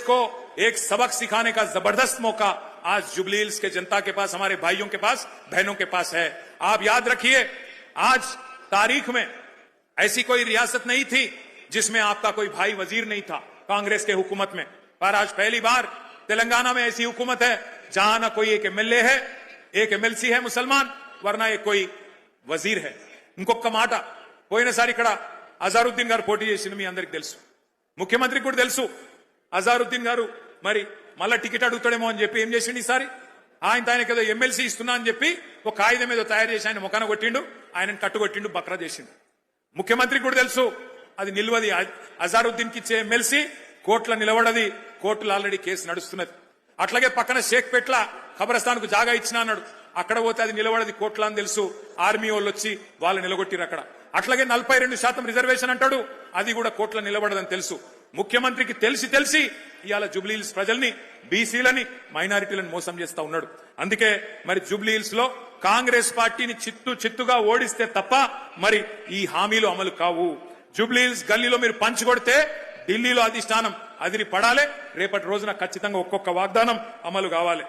को एक सबक सिखाने का जबरदस्त मौका आज जुबली हिल्स के जनता के पास, हमारे भाइयों के पास, बहनों के पास है। आप याद रखिए, आज तारीख में ऐसी कोई रियासत नहीं थी जिसमें आपका कोई भाई वजीर नहीं था कांग्रेस के हुकूमत में, पर आज पहली बार तेलंगाना में ऐसी हुकूमत है जहां ना कोई एक एमएलए है, एक एमएलसी है मुसलमान, वरना एक कोई వజీర్ है। ఇంకొక మాట, పోయినసారి ఇక్కడ అజారుద్దీన్ గారు పోటీ చేసింది మీ అందరికి తెలుసు, ముఖ్యమంత్రికి కూడా తెలుసు। అజారుద్దీన్ గారు మరి మళ్ళా టికెట్ అడుగుతాడేమో అని చెప్పి ఏం చేసిండు ఈసారి, ఆయనకి ఏదో ఎమ్మెల్సీ ఇస్తున్నా అని చెప్పి ఒక కాగితం ఏదో తయారు చేసి ఆయన ముఖాన కొట్టిండు, ఆయనను కట్టుకొట్టిండు, బక్రా చేసిండు। ముఖ్యమంత్రికి కూడా తెలుసు అది నిల్వది, అజారుద్దీన్కి ఇచ్చే ఎమ్మెల్సీ కోర్టులో నిలబడది, కోర్టులో ఆల్రెడీ కేసు నడుస్తున్నది। అట్లాగే పక్కన షేక్పేట్ల ఖబరస్థాన్కు జాగా ఇచ్చినా అన్నాడు, అక్కడ పోతే అది నిలబడది కోట్ల అని తెలుసు, ఆర్మీ వాళ్ళు వచ్చి వాళ్ళు నిలగొట్టిరు అక్కడ। అట్లాగే 42% రిజర్వేషన్ అంటాడు, అది కూడా కోట్ల నిలబడదని తెలుసు। ముఖ్యమంత్రికి తెలిసి ఇవాళ జూబ్లీ హిల్స్ ప్రజల్ని, బీసీలని, మైనారిటీలను మోసం చేస్తా ఉన్నాడు। అందుకే మరి జూబ్లీ హిల్స్ లో కాంగ్రెస్ పార్టీని చిత్తుగా ఓడిస్తే తప్ప మరి ఈ హామీలు అమలు కావు। జూబ్లీ హిల్స్ గల్లీలో మీరు పంచి కొడితే ఢిల్లీలో అధిష్టానం అదిరి పడాలి, రేపటి రోజున ఖచ్చితంగా ఒక్కొక్క వాగ్దానం అమలు కావాలి।